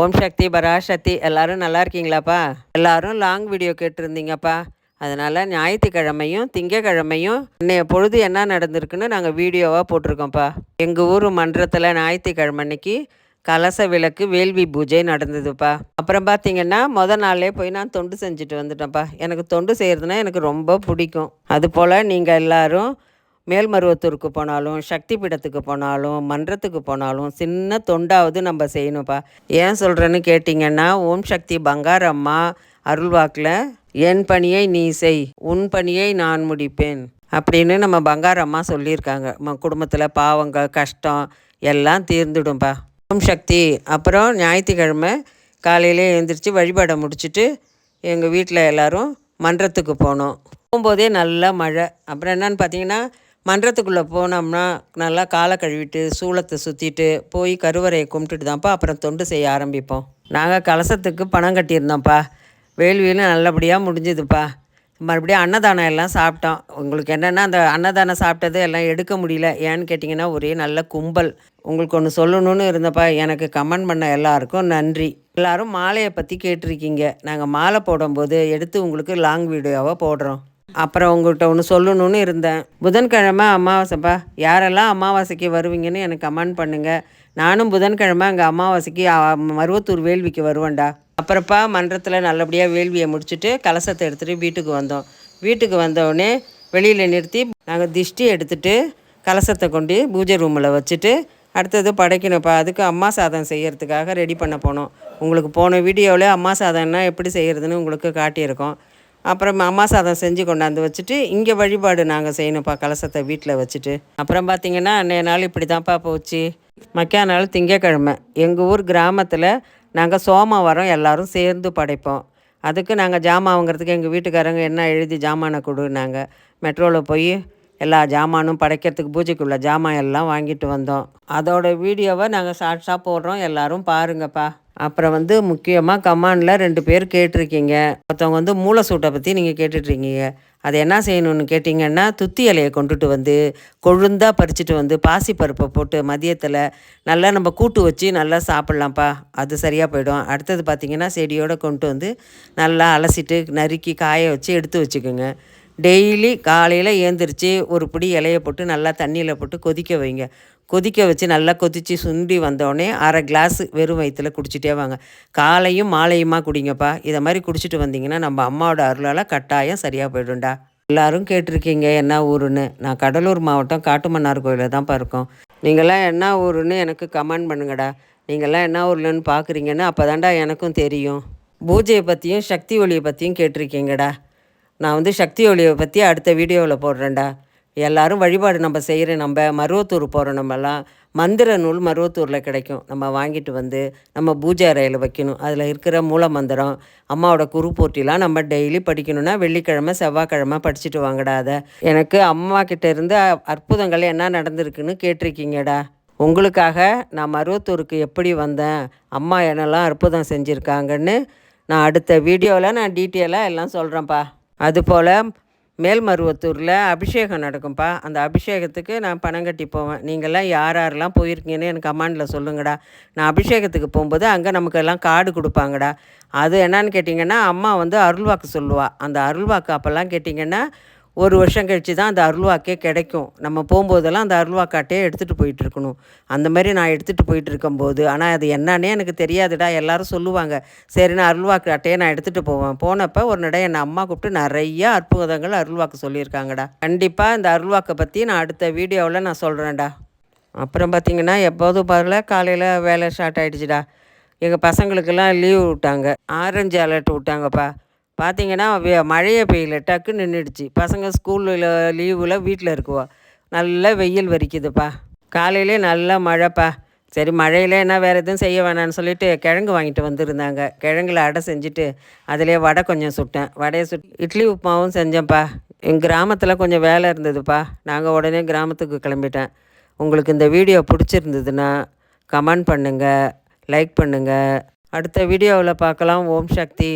ஓம் சக்தி பராசக்தி எல்லாரும் நல்லா இருக்கீங்களாப்பா? எல்லாரும் லாங் வீடியோ கேட்டிருந்தீங்கப்பா. அதனால் ஞாயிற்றுக்கிழமையும் திங்கக்கிழமையும் இன்னைய பொழுது என்ன நடந்திருக்குன்னு நாங்கள் வீடியோவாக போட்டிருக்கோம்ப்பா. எங்கள் ஊர் மன்றத்தில் ஞாயிற்றுக்கிழமை அன்னைக்கு கலச விளக்கு வேள்வி பூஜை நடந்ததுப்பா. அப்புறம் பார்த்தீங்கன்னா நாளே போய் நான் தொண்டு செஞ்சுட்டு வந்துட்டேன்ப்பா. எனக்கு தொண்டு செய்கிறதுனா எனக்கு ரொம்ப பிடிக்கும். அதுபோல் நீங்கள் எல்லோரும் மேல்மருவத்தூருக்கு போனாலும் சக்தி பீடத்துக்கு போனாலும் மன்றத்துக்கு போனாலும் சின்ன தொண்டாவது நம்ம செய்யணும்ப்பா. ஏன் சொல்கிறேன்னு கேட்டிங்கன்னா, ஓம் சக்தி பங்காரம்மா அருள்வாக்கில் என் பணியை நீ செய், உன் பணியை நான் முடிப்பேன் அப்படின்னு நம்ம பங்காரம்மா சொல்லியிருக்காங்க. குடும்பத்தில் பாவங்க கஷ்டம் எல்லாம் தீர்ந்துடும்பா. ஓம் சக்தி. அப்புறம் ஞாயிற்றுக்கிழமை காலையிலே எழுந்திரிச்சு வழிபாடை முடிச்சுட்டு எங்கள் வீட்டில் எல்லோரும் மன்றத்துக்கு போனோம். போகும்போதே நல்லா மழை. அப்புறம் என்னன்னு பார்த்தீங்கன்னா, மன்றத்துக்குள்ளே போனோம்னா நல்லா காலை கழுவிட்டு சூளத்தை சுற்றிட்டு போய் கருவறையை கும்பிட்டுட்டு தான்ப்பா அப்புறம் தொண்டு செய்ய ஆரம்பிப்போம். நாங்கள் கலசத்துக்கு பணம் கட்டியிருந்தோம்ப்பா. வேள்வியில் நல்லபடியாக முடிஞ்சுதுப்பா. மறுபடியும் அன்னதானம் எல்லாம் சாப்பிட்டோம். உங்களுக்கு என்னென்னா அந்த அன்னதானம் சாப்பிட்டது எல்லாம் எடுக்க முடியல. ஏன்னு கேட்டிங்கன்னா ஒரே நல்ல கும்பல். உங்களுக்கு ஒன்று சொல்லணும்னு இருந்தப்பா. எனக்கு கமெண்ட் பண்ண எல்லாருக்கும் நன்றி. எல்லோரும் மாலையை பற்றி கேட்டிருக்கீங்க. நாங்கள் மாலை போடும்போது எடுத்து உங்களுக்கு லாங் வீடியோவாக போடுறோம். அப்புறம் உங்கள்கிட்ட ஒன்று சொல்லணும்னு இருந்தேன். புதன்கிழமை அமாவாசைப்பா. யாரெல்லாம் அமாவாசைக்கு வருவீங்கன்னு எனக்கு கமெண்ட் பண்ணுங்கள். நானும் புதன்கிழமை அங்கே அமாவாசைக்கு மருவத்தூர் வேள்விக்கு வருவேன்டா. அப்புறப்பா மன்றத்தில் நல்லபடியாக வேள்வியை முடிச்சுட்டு கலசத்தை எடுத்துகிட்டு வீட்டுக்கு வந்தோம். வீட்டுக்கு வந்தோடனே வெளியில் நிறுத்தி நாங்கள் திஷ்டி எடுத்துகிட்டு கலசத்தை கொண்டு பூஜை ரூமில் வச்சுட்டு அடுத்தது படைக்கணும்ப்பா. அதுக்கு அம்மா சாதம் செய்கிறதுக்காக ரெடி பண்ண போனோம். உங்களுக்கு போன வீடியோவில் அம்மா சாதம்னா எப்படி செய்கிறதுன்னு உங்களுக்கு காட்டியிருக்கோம். அப்புறம் அம்மா சாதம் செஞ்சு கொண்டாந்து வச்சுட்டு இங்கே வழிபாடு நாங்கள் செய்யணும்ப்பா கலசத்தை வீட்டில் வச்சுட்டு. அப்புறம் பார்த்திங்கன்னா அன்றைய நாள் இப்படி தான்ப்பா போச்சு. மக்கா நாள் திங்கக்கிழமை எங்கள் ஊர் கிராமத்தில் நாங்கள் சோமவாரம் எல்லோரும் சேர்ந்து படைப்போம். அதுக்கு நாங்கள் ஜாமான் வாங்குறதுக்கு எங்கள் வீட்டுக்காரங்க என்ன எழுதி ஜாமானை கொடுனாங்க. மெட்ரோவில் போய் எல்லா ஜாமானும் படைக்கிறதுக்கு பூஜைக்குள்ள ஜாமான் எல்லாம் வாங்கிட்டு வந்தோம். அதோட வீடியோவை நாங்கள் ஷார்ட்ஸாக போடுறோம், எல்லோரும் பாருங்கப்பா. அப்புறம் முக்கியமாக கமாண்டில் 2 பேர் கேட்டிருக்கீங்க. ஒருத்தவங்க மூளை சூட்டை பற்றி நீங்கள் கேட்டுட்ருக்கீங்க. அதை என்ன செய்யணும்னு கேட்டிங்கன்னா, துத்தி இலையை கொண்டுட்டு கொழுந்தாக பறிச்சுட்டு பாசிப்பருப்பை போட்டு மதியத்தில் நல்லா நம்ம கூட்டு வச்சு நல்லா சாப்பிட்லாம்ப்பா. அது சரியாக போயிடும். அடுத்தது பார்த்திங்கன்னா செடியோடு கொண்டு நல்லா அலசிட்டு நறுக்கி காய வச்சு எடுத்து வச்சுக்கோங்க. டெய்லி காலையில் ஏந்திரிச்சு ஒரு பிடி இலையை போட்டு நல்லா தண்ணியில் போட்டு கொதிக்க வைங்க. கொதிக்க வச்சு நல்லா கொதித்து சுண்டி வந்தோடனே 1/2 கிளாஸ் வெறும் வயிற்றுல குடிச்சிட்டே வாங்க. காலையும் மாலையுமா குடிங்கப்பா. இதை மாதிரி குடிச்சிட்டு வந்தீங்கன்னா நம்ம அம்மாவோட அருளால் கட்டாயம் சரியாக போய்டும்டா. எல்லோரும் கேட்டிருக்கீங்க என்ன ஊருன்னு. நான் கடலூர் மாவட்டம் காட்டுமன்னார் கோயிலில் தான்ப்பா இருக்கோம். நீங்கள்லாம் என்ன ஊருன்னு எனக்கு கமெண்ட் பண்ணுங்கடா. நீங்கள்லாம் என்ன ஊர்லன்னு பார்க்குறீங்கன்னு அப்போ தான்டா எனக்கும் தெரியும். பூஜையை பற்றியும் சக்தி ஒளியை பற்றியும் கேட்டிருக்கீங்கடா. நான் சக்தி ஒளியை பற்றி அடுத்த வீடியோவில் போடுறேன்டா. எல்லோரும் வழிபாடு நம்ம செய்கிற நம்ம மருவத்தூர் போகிற நம்மலாம் மந்திர நூல் மருவத்தூரில் கிடைக்கும். நம்ம வாங்கிட்டு நம்ம பூஜை அறையில் வைக்கணும். அதில் இருக்கிற மூல மந்திரம் அம்மாவோட குரு போட்டிலாம் நம்ம டெய்லி படிக்கணும்னா வெள்ளிக்கிழமை செவ்வாய்க்கிழமை படிச்சுட்டு வாங்கடா. அதை எனக்கு அம்மா கிட்ட இருந்து அற்புதங்கள் என்ன நடந்திருக்குன்னு கேட்டிருக்கீங்கடா. உங்களுக்காக நான் மருவத்தூருக்கு எப்படி வந்தேன், அம்மா என்னெல்லாம் அற்புதம் செஞ்சுருக்காங்கன்னு நான் அடுத்த வீடியோவில் நான் டீட்டெயிலாக எல்லாம் சொல்கிறேன்ப்பா. அதுபோல் மேல்மருவத்தூரில் அபிஷேகம் நடக்கும்ப்பா. அந்த அபிஷேகத்துக்கு நான் பணம் கட்டி போவேன். நீங்கள்லாம் யாரெல்லாம் போயிருக்கீங்கன்னு எனக்கு கமெண்டில் சொல்லுங்கடா. நான் அபிஷேகத்துக்கு போகும்போது அங்கே நமக்கு எல்லாம் கார்டு கொடுப்பாங்கடா. அது என்னன்னு கேட்டிங்கன்னா அம்மா அருள்வாக்கு சொல்லுவாள். அந்த அருள்வாக்கு அப்போல்லாம் கேட்டிங்கன்னா 1 வருஷம் கழித்து தான் அந்த அருள்வாக்கே கிடைக்கும். நம்ம போகும்போதெல்லாம் அந்த அருள்வாக்காட்டையே எடுத்துகிட்டு போயிட்டுருக்கணும். அந்த மாதிரி நான் எடுத்துகிட்டு போயிட்டு இருக்கும்போது ஆனால் அது என்னன்னே எனக்கு தெரியாதுடா. எல்லோரும் சொல்லுவாங்க. சரி நான் அருள்வாக்கு அட்டையை நான் எடுத்துகிட்டு போவேன். போனப்போ ஒரு நடை என்னை அம்மா கூப்பிட்டு நிறையா அற்புதங்கள் அருள்வாக்கு சொல்லியிருக்காங்கடா. கண்டிப்பாக இந்த அருள்வாக்கை பற்றி நான் அடுத்த வீடியோவில் நான் சொல்கிறேன்டா. அப்புறம் பார்த்திங்கன்னா எப்போதும் பாருல காலையில் வேலை ஸ்டார்ட் ஆகிடுச்சுடா. எங்கள் பசங்களுக்கெல்லாம் லீவ் விட்டாங்க. ஆரஞ்சு அலர்ட் விட்டாங்கப்பா. பார்த்திங்கன்னா மழையே பெய்யல, டக்கு நின்றுடுச்சு. பசங்க ஸ்கூலில் லீவில் வீட்டில் இருக்குவா. நல்லா வெயில் வரிக்குதுப்பா. காலையிலே நல்லா மழைப்பா. சரி மழையில் என்ன வேறு எதுவும் செய்ய வேணான்னு சொல்லிவிட்டு கிழங்கு வாங்கிட்டு வந்திருந்தாங்க. கிழங்குல அடை செஞ்சுட்டு அதிலே வடை கொஞ்சம் சுட்டேன். வடையை இட்லி உப்புமாவும் செஞ்சேன்ப்பா. எங்கள் கிராமத்தில் கொஞ்சம் வேலை இருந்ததுப்பா. நாங்கள் உடனே கிராமத்துக்கு கிளம்பிட்டேன். உங்களுக்கு இந்த வீடியோ பிடிச்சிருந்ததுன்னா கமெண்ட் பண்ணுங்கள், லைக் பண்ணுங்கள். அடுத்த வீடியோவில் பார்க்கலாம். ஓம் சக்தி.